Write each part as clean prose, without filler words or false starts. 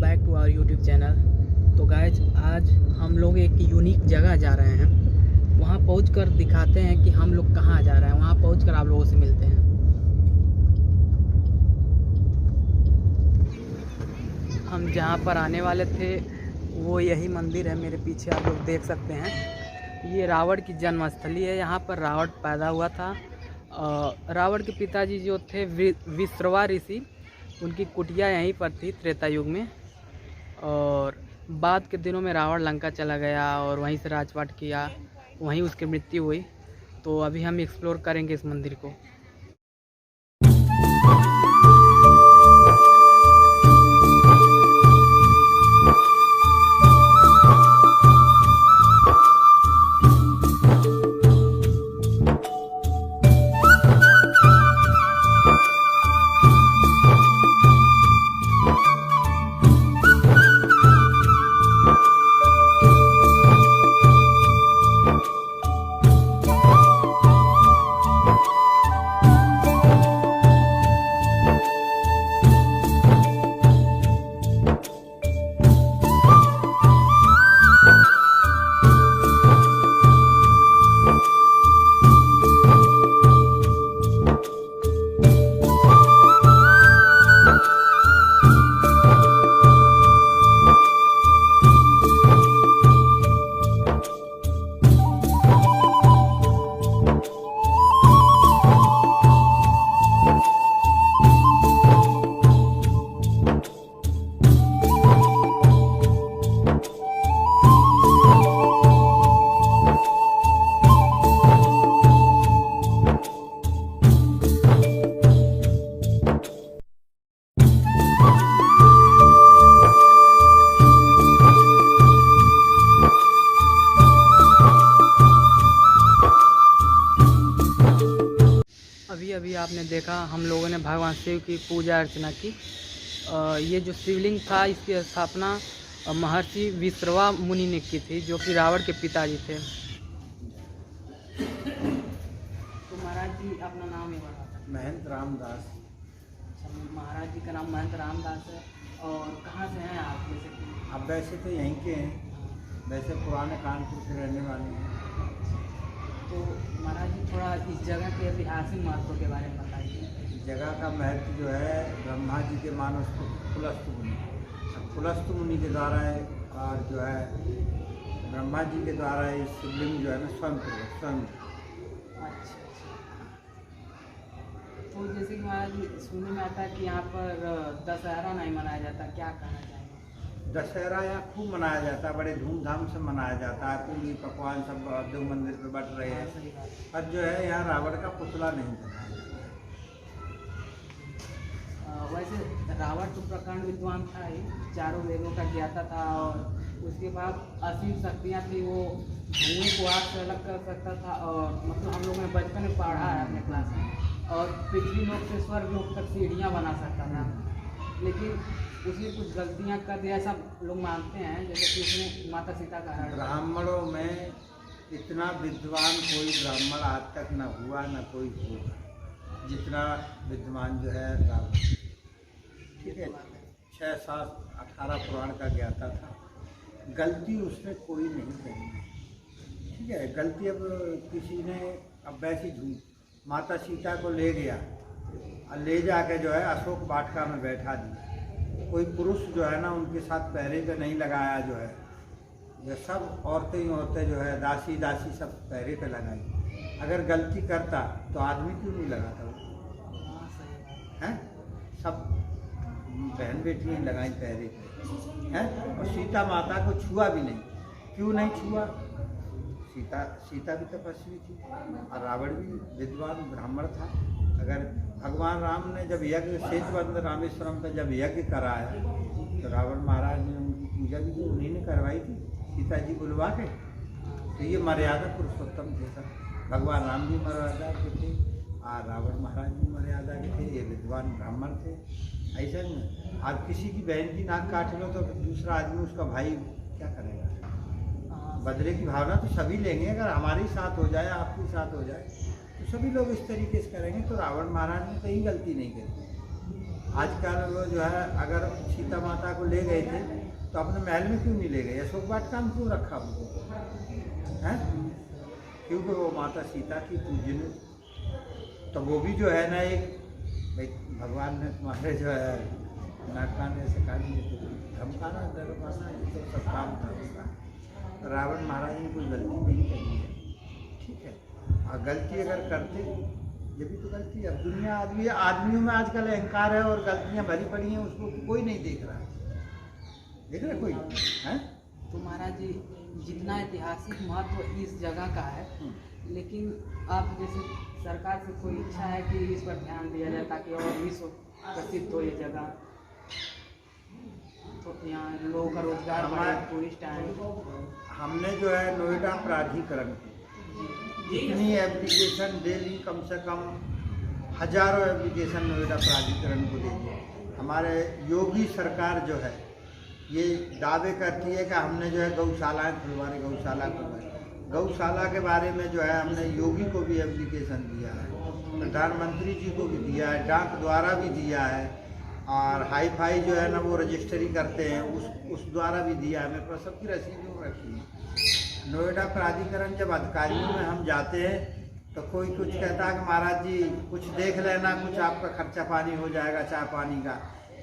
Back to our YouTube channel. तो guys आज हम लोग एक यूनिक जगह जा रहे हैं। वहाँ पहुँचकर दिखाते हैं कि हम लोग कहाँ जा रहे हैं। वहाँ पहुँचकर आप लोगों से मिलते हैं। हम जहाँ पर आने वाले थे वो यही मंदिर है, मेरे पीछे आप लोग देख सकते हैं। ये रावण की जन्मस्थली है। यहाँ पर रावण पैदा हुआ था। रावण के पिताजी जो थे विश्रवा ऋषि, उनकी कुटिया यहीं पर थी त्रेता युग में। और बाद के दिनों में रावण लंका चला गया और वहीं से राजपाट किया, वहीं उसकी मृत्यु हुई। तो अभी हम एक्सप्लोर करेंगे इस मंदिर को। अभी आपने देखा हम लोगों ने भगवान शिव की पूजा अर्चना की। ये जो शिवलिंग था इसकी स्थापना महर्षि विश्रवा मुनि ने की थी, जो कि रावण के पिताजी थे। तो महाराज जी अपना नाम ही बता। महंत रामदास। महाराज जी का नाम महंत रामदास है। और कहाँ से हैं आप? जैसे कि अब वैसे तो यहीं के हैं, वैसे पुराने कानपुर के रहने वाले हैं। तो महाराज जी थोड़ा इस जगह के ऐतिहासिक महत्व के बारे में बताइए। इस जगह का महत्व जो है, ब्रह्मा जी के मानस पुलस्त मुनि, पुलस्त मुनि के द्वारा है। और जो है ब्रह्मा जी के द्वारा इस शिवलिंग जो है ना स्वयं। अच्छा। तो जैसे कि महाराज जी सुनने में आता है कि यहाँ पर दशहरा नहीं मनाया जाता, क्या कहना चाहिए? दशहरा यहाँ खूब मनाया जाता है, बड़े धूमधाम से मनाया जाता है। पूरी पकवान सब देव मंदिर पे बट रहे हैं। और जो है यहाँ रावण का पुतला नहीं बनाया जाता। वैसे रावण तो प्रकांड विद्वान था ही, चारों वेदों का ज्ञाता था। और उसके बाद असीम शक्तियाँ थी। वो धुएं को आग से अलग कर सकता था। और मतलब हम लोगों ने बचपन में पढ़ा है अपने क्लास में। और पृथ्वी लोक से स्वर्ग लोक तक सीढ़ियाँ बना सकता था। लेकिन उसने कुछ गलतियाँ कर दिया, ऐसा लोग मानते हैं। जैसे कि उसने माता सीता का हरण। ब्राह्मणों में इतना विद्वान कोई ब्राह्मण आज तक न हुआ, न कोई होगा जितना विद्वान जो है रावण। ठीक है, 6, 7, 18 पुराण का ज्ञाता था। गलती उसने कोई नहीं करी। ठीक है, गलती अब किसी ने अब वैसी झूठ माता सीता को ले गया और ले जाके जो है अशोक वाटिका में बैठा दिया। कोई पुरुष जो है ना उनके साथ पहरे पे नहीं लगाया। जो है ये सब औरतें जो है दासी सब पहरे पे लगाई। अगर गलती करता तो आदमी क्यों नहीं लगाता वो? हैं? सब बहन बेटियाँ लगाई पहरे पे हैं। और सीता माता को छुआ भी नहीं। क्यों नहीं छुआ? सीता भी तपस्वी थी और रावण भी विद्वान ब्राह्मण था। अगर भगवान राम ने जब यज्ञ सेतुबंध रामेश्वरम पे जब यज्ञ कराया तो रावण महाराज ने उनकी पूजा भी जो उन्हीं ने करवाई थी, सीता जी बुलवा के। तो ये मर्यादा पुरुषोत्तम थे सब। भगवान राम भी मर्यादा के थे और रावण महाराज भी मर्यादा के थे। ये विद्वान ब्राह्मण थे। ऐसा नहीं, आप किसी की बहन की नाक काट लो तो दूसरा आदमी उसका भाई क्या करेगा? बदले की भावना तो सभी लेंगे। अगर हमारे साथ हो जाए, आपके साथ हो जाए तो सभी लोग इस तरीके से करेंगे। तो रावण महाराज ने कहीं गलती नहीं करी। आजकल वो जो है अगर सीता माता को ले गए थे तो अपने महल में क्यों नहीं ले गए, अशोक वाटिका में क्यों रखा उनको, हैं? क्योंकि वो माता सीता की पूजन, तो वो भी जो है ना एक भाई भगवान ने तुम्हारे जो है नाकाने से काट दिए तो धमकाना डरवाना ये तो सब काम था उसका। रावण महाराज ने कोई गलती नहीं करी है, ठीक है, और गलती अगर करते ये भी तो गलती है। अब दुनिया आदमियों में आजकल अहंकार है और गलतियां भरी पड़ी हैं, उसको कोई नहीं देख रहा है, देख रहे कोई है? तो महाराज जी जितना ऐतिहासिक महत्व इस जगह का है, लेकिन आप जैसे सरकार से कोई इच्छा है कि इस पर ध्यान दिया जाए ताकि और विश्व प्रसिद्ध हो ये जगह, तो यहाँ लोगों का रोजगार बढ़े, टूरिस्ट आए। हमने जो है नोएडा प्राधिकरण इतनी एप्लीकेशन डेली कम से कम हजारों एप्लीकेशन नोएडा प्राधिकरण को दे दिए। हमारे योगी सरकार जो है ये दावे करती है कि हमने जो है गौशालाएँ खुलवाने, गौशाला खुलवाई। गौशाला के बारे में जो है हमने योगी को भी एप्लीकेशन दिया है, प्रधानमंत्री जी को भी दिया है, डाक द्वारा भी दिया है, और हाई फाई जो है ना वो रजिस्ट्री करते हैं उस द्वारा भी दिया है। मेरे पास सबकी रसीदें रखी है। नोएडा प्राधिकरण जब अधिकारियों में हम जाते हैं तो कोई कुछ कहता है कि महाराज जी कुछ देख लेना, कुछ आपका खर्चा पानी हो जाएगा, चाय पानी का,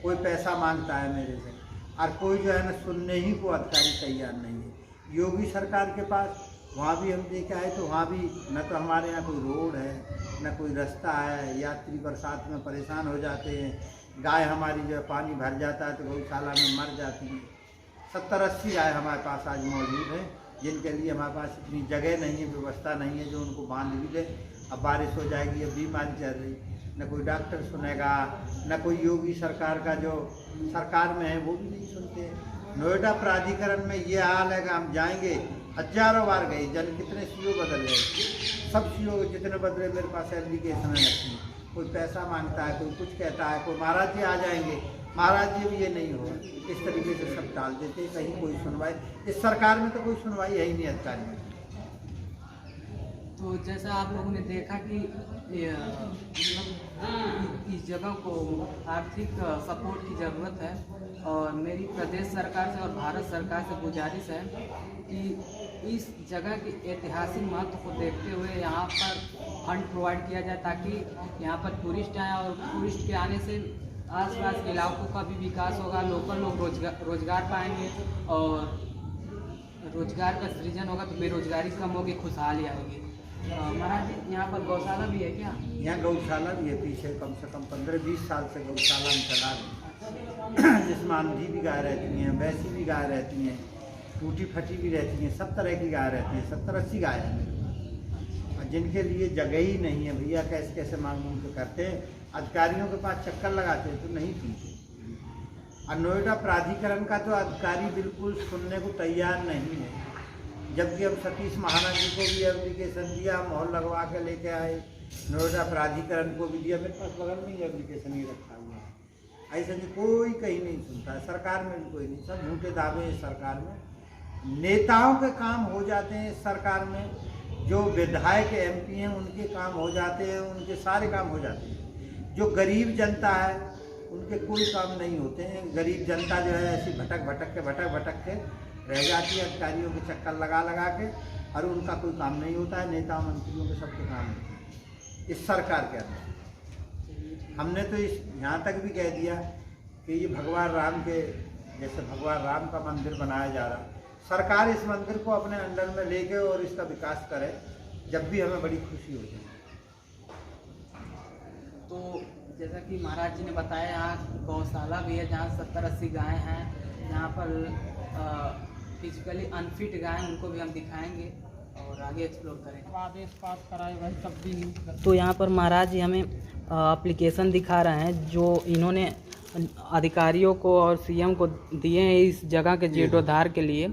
कोई पैसा मांगता है मेरे से, और कोई जो है ना सुनने ही को अधिकारी तैयार नहीं है। योगी सरकार के पास वहाँ भी हम देखा है तो वहाँ भी न तो हमारे यहाँ कोई रोड है, न कोई रास्ता है, यात्री बरसात में परेशान हो जाते हैं, गाय हमारी जो है पानी भर जाता है तो गौशाला में मर जाती है। 70-80 गाय हमारे पास आज मौजूद हैं, जिनके लिए हमारे पास इतनी जगह नहीं है, व्यवस्था नहीं है जो उनको बांध भी दे। अब बारिश हो जाएगी, अब बीमारी चल रही, न कोई डॉक्टर सुनेगा, न कोई योगी सरकार का जो सरकार में है वो भी नहीं सुनते। नोएडा प्राधिकरण में ये हाल है कि हम जाएंगे, हजारों बार गए, कितने सीओ बदल गए, सब सीओ जितने बदले मेरे पास एप्लीकेशन रखी, कोई पैसा मांगता है, कोई कुछ कहता है, कोई महाराज जी आ जाएंगे, महाराज जी भी ये नहीं हो, इस तरीके से सब टाल देते, कहीं कोई सुनवाई, इस सरकार में तो कोई सुनवाई है ही नहीं अधिकारी में। तो जैसा आप लोगों ने देखा कि मतलब इस जगह को आर्थिक सपोर्ट की ज़रूरत है, और मेरी प्रदेश सरकार से और भारत सरकार से गुजारिश है कि इस जगह के ऐतिहासिक महत्व को देखते हुए यहाँ पर फंड प्रोवाइड किया जाए ताकि यहाँ पर टूरिस्ट आए, और टूरिस्ट के आने से आसपास के इलाकों का भी विकास होगा, लोकल लोग रोजगार पाएंगे, और रोजगार का सृजन होगा तो बेरोजगारी कम होगी, खुशहाली आएगी। महाराज यहाँ पर गौशाला भी है क्या? यहाँ गौशाला भी है, पीछे कम से कम 15-20 साल से गौशाला में चला रहे, जिसमें आंधी भी गाय रहती हैं, भैंसी भी गाय रहती हैं, टूटी फटी भी रहती हैं, सब तरह की गाय रहती हैं, 70-80 गाय हैं मेरे पास, और जिनके लिए जगह ही नहीं है भैया, कैसे कैसे मांग मूंग के करते हैं, अधिकारियों के पास चक्कर लगाते हैं तो नहीं सुनते। और नोएडा प्राधिकरण का तो अधिकारी बिल्कुल सुनने को तैयार नहीं है, जबकि हम सतीश महाराज जी को भी एप्लीकेशन दिया, मोहर लगवा के लेके आए, नोएडा प्राधिकरण को भी दिया, मेरे पास बगल में ही एप्लीकेशन ही रखा हुआ है। ऐसा नहीं, कोई कहीं नहीं सुनता है, सरकार में भी कोई नहीं, सब झूठे दावे हैं सरकार में। नेताओं के काम हो जाते हैं सरकार में, जो विधायक MP हैं उनके काम हो जाते हैं, उनके सारे काम हो जाते हैं। जो गरीब जनता है उनके कोई काम नहीं होते हैं। गरीब जनता जो है ऐसी भटक के रह जाती है अधिकारियों के चक्कर लगा के, और उनका कोई काम नहीं होता है। नेता मंत्रियों के सबके काम होते हैं इस सरकार के अंदर। हमने तो यहाँ तक भी कह दिया कि ये भगवान राम के, जैसे भगवान राम का मंदिर बनाया जा रहा, सरकार इस मंदिर को अपने अंडर में लेके और इसका विकास करे, जब भी हमें बड़ी खुशी हो जाए। तो जैसा कि महाराज जी ने बताया, यहाँ गौशाला भी है जहाँ 70-80 गाय हैं, यहाँ पर फिजिकली अनफिट गाय, उनको भी हम दिखाएंगे और आगे एक्सप्लोर करेंगे। आदेश पास कराए भाई तब भी नहीं। तो यहाँ पर महाराज जी हमें एप्लीकेशन दिखा रहे हैं जो इन्होंने अधिकारियों को और CM को दिए हैं इस जगह के जीर्णोद्धार के लिए,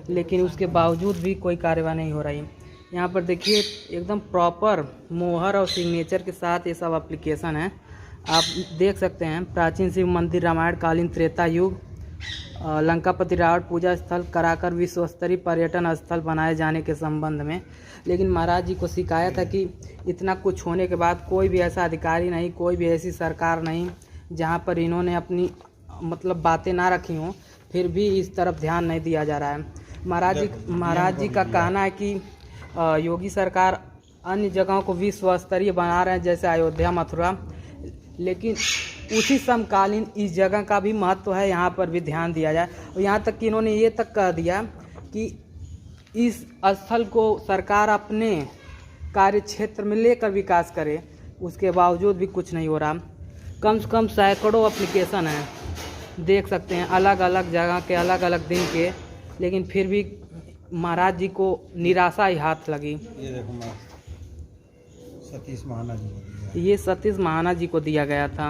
लेकिन उसके बावजूद भी कोई कार्यवाही नहीं हो रही है। यहाँ पर देखिए एकदम प्रॉपर मोहर और सिग्नेचर के साथ ये सब एप्लीकेशन है, आप देख सकते हैं। प्राचीन शिव मंदिर, रामायण कालीन त्रेता युग, लंकापति रावण पूजा स्थल कराकर विश्व स्तरीय पर्यटन स्थल बनाए जाने के संबंध में। लेकिन महाराज जी को शिकायत है कि इतना कुछ होने के बाद कोई भी ऐसा अधिकारी नहीं, कोई भी ऐसी सरकार नहीं जहाँ पर इन्होंने अपनी मतलब बातें ना रखी हों, फिर भी इस तरफ ध्यान नहीं दिया जा रहा है। महाराज जी का कहना है कि योगी सरकार अन्य जगहों को विश्व स्तरीय बना रहे हैं, जैसे अयोध्या, मथुरा, लेकिन उसी समकालीन इस जगह का भी महत्व है, यहाँ पर भी ध्यान दिया जाए। और यहाँ तक कि इन्होंने ये तक कह दिया कि इस स्थल को सरकार अपने कार्य क्षेत्र में लेकर विकास करे, उसके बावजूद भी कुछ नहीं हो रहा। कम से कम सैकड़ों एप्लीकेशन हैं, देख सकते हैं, अलग अलग जगह के, अलग अलग दिन के, लेकिन फिर भी महाराज जी को निराशा ही हाथ लगी। ये देखो सतीश महाना जी को दिया। ये सतीश महाना जी को दिया गया था।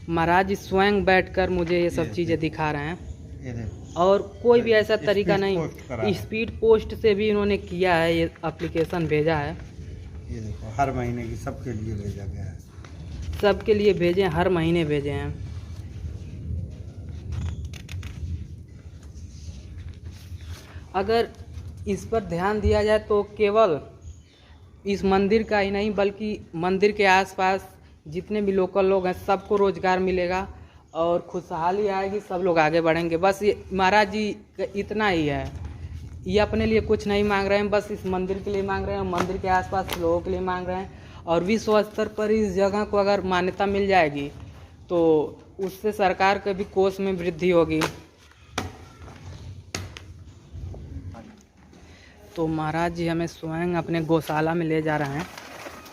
महाराज जी स्वयं बैठकर मुझे ये सब चीज़ें दिखा रहे हैं। ये देखो, और कोई भी ऐसा तरीका स्पीड नहीं, पोस्ट करा है। स्पीड पोस्ट से भी इन्होंने किया है, ये एप्लीकेशन भेजा है। ये देखो हर महीने की सबके लिए भेजा गया है। सबके लिए भेजे हैं, हर महीने भेजे हैं। अगर इस पर ध्यान दिया जाए तो केवल इस मंदिर का ही नहीं, बल्कि मंदिर के आसपास जितने भी लोकल लोग हैं सबको रोजगार मिलेगा और खुशहाली आएगी, सब लोग आगे बढ़ेंगे। बस ये महाराज जी का इतना ही है, ये अपने लिए कुछ नहीं मांग रहे हैं, बस इस मंदिर के लिए मांग रहे हैं, मंदिर के आसपास के लोगों के लिए मांग रहे हैं। और विश्व स्तर पर इस जगह को अगर मान्यता मिल जाएगी तो उससे सरकार के भी कोष में वृद्धि होगी। तो महाराज जी हमें स्वयं अपने गौशाला में ले जा रहे हैं,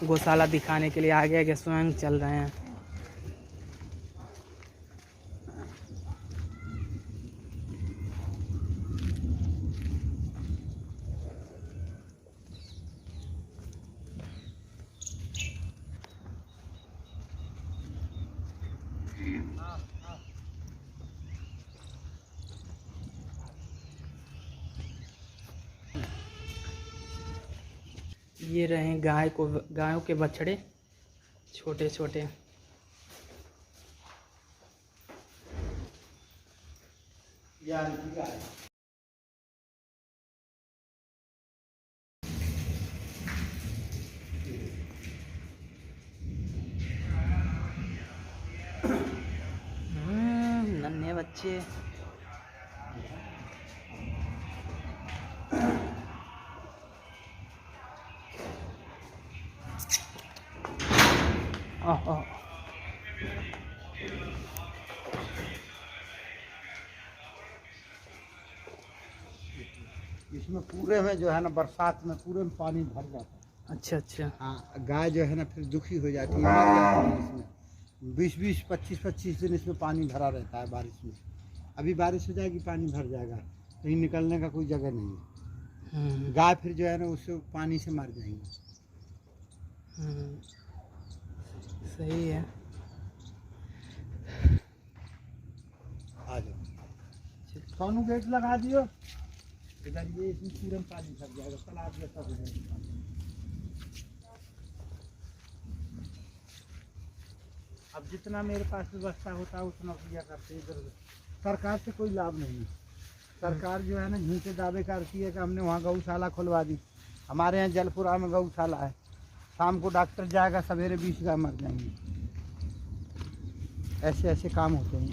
गौशाला दिखाने के लिए आगे आगे स्वयं चल रहे हैं। ये रहे गायों के बछड़े, छोटे छोटे। नन्हे बच्चे। इसमें पूरे में जो है ना बरसात में पूरे में पानी भर जाता है। अच्छा अच्छा। हाँ, गाय जो है ना फिर दुखी हो जाती है, मर जाती है। इसमें 20-20, 25-25 दिन इसमें पानी भरा रहता है बारिश में। अभी बारिश हो जाएगी, पानी भर जाएगा, कहीं निकलने का कोई जगह नहीं है। गाय फिर जो है ना उससे पानी से मर जाएंगी। सही है। आ जाओ, सोनू गेट लगा दियो इधर, ये इसमें पूरे में पानी भर जाएगा, तालाब जैसा हो जाएगा। अब जितना मेरे पास व्यवस्था होता है उतना किया करते हैं। इधर सरकार से कोई लाभ नहीं है। सरकार जो है ना झूठे दावे करती है कि हमने वहाँ गौशाला खुलवा दी। हमारे यहाँ जलपुरा में गौशाला है, शाम को डॉक्टर जाएगा, सवेरे 20 गाय मर जाएंगी। ऐसे ऐसे काम होते हैं।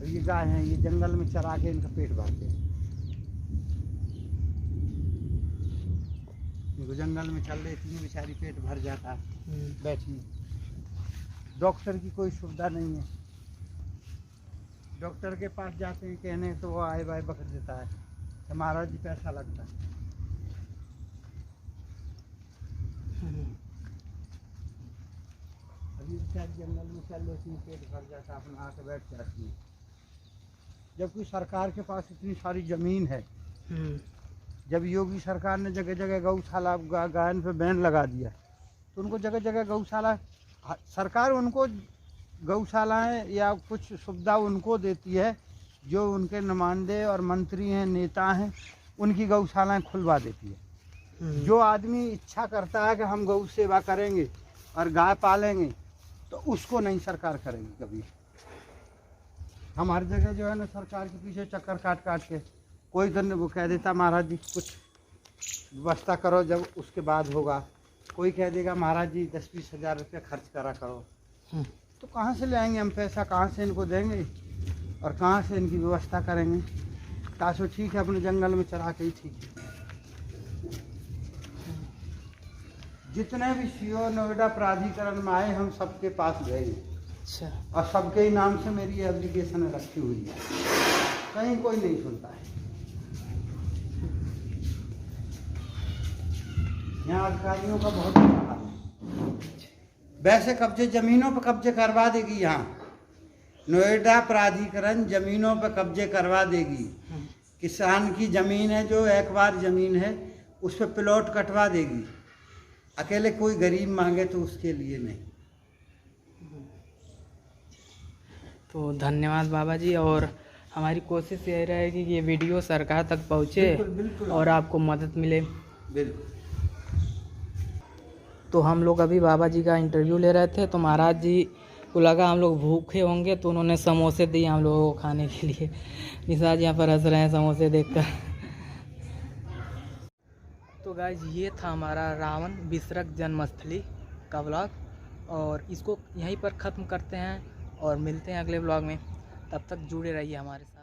ये गाय हैं, ये जंगल में चरा के इनका पेट भरते हैं। इनको जंगल में चल रही थी, बेचारी पेट भर जाता है बैठी। डॉक्टर की कोई सुविधा नहीं है। डॉक्टर के पास जाते हैं कहने तो वो आए बाय बकट देता है, तो महाराज जी पैसा लगता है। अभी बेचारी जंगल में चल रही थी, पेट भर जाता, अपना आके बैठ जाती है। जबकि सरकार के पास इतनी सारी ज़मीन है। जब योगी सरकार ने जगह जगह गौशाला गायन पे बैन लगा दिया, तो उनको जगह जगह गौशाला, सरकार उनको गौशालाएं या कुछ सुविधा उनको देती है जो उनके नुमाइंदे और मंत्री हैं, नेता हैं, उनकी गौशालाएं खुलवा देती है। जो आदमी इच्छा करता है कि हम गौ सेवा करेंगे और गाय पालेंगे, तो उसको नहीं सरकार करेगी कभी। हम हर जगह जो है ना सरकार के पीछे चक्कर काट काट के, कोई दिन वो कह देता महाराज जी कुछ व्यवस्था करो, जब उसके बाद होगा, कोई कह देगा महाराज जी 10-20 हज़ार रुपये खर्च करा करो, हम्म, तो कहाँ से ले आएंगे हम पैसा, कहाँ से इनको देंगे और कहाँ से इनकी व्यवस्था करेंगे। तासो ठीक है अपने जंगल में चरा के ही ठीक है। जितने भी सीओ नोएडा प्राधिकरण में आए हम सबके पास गए अच्छा। और सबके ही नाम से मेरी एप्लीकेशन रखी हुई है, कहीं कोई नहीं सुनता है। यहाँ अधिकारियों का बहुत बुरा हाल है। वैसे कब्जे ज़मीनों पर कब्जे करवा देगी, यहाँ नोएडा प्राधिकरण ज़मीनों पर कब्जे करवा देगी। किसान की ज़मीन है जो एक बार ज़मीन है उस पर प्लॉट कटवा देगी, अकेले कोई गरीब मांगे तो उसके लिए नहीं। तो धन्यवाद बाबा जी, और हमारी कोशिश यही रहेगी कि ये वीडियो सरकार तक पहुँचे बिल्कुल, बिल्कुल। और आपको मदद मिले। बिल्कुल। तो हम लोग अभी बाबा जी का इंटरव्यू ले रहे थे, तो महाराज जी को लगा हम लोग भूखे होंगे, तो उन्होंने समोसे दिए हम लोगों को खाने के लिए। निशा जी यहाँ पर हंस रहे हैं समोसे देखकर। तो गाइज ये था हमारा रावण बिसरक जन्मस्थली का व्लॉग, और इसको यहीं पर ख़त्म करते हैं और मिलते हैं अगले व्लॉग में। तब तक जुड़े रहिए हमारे साथ।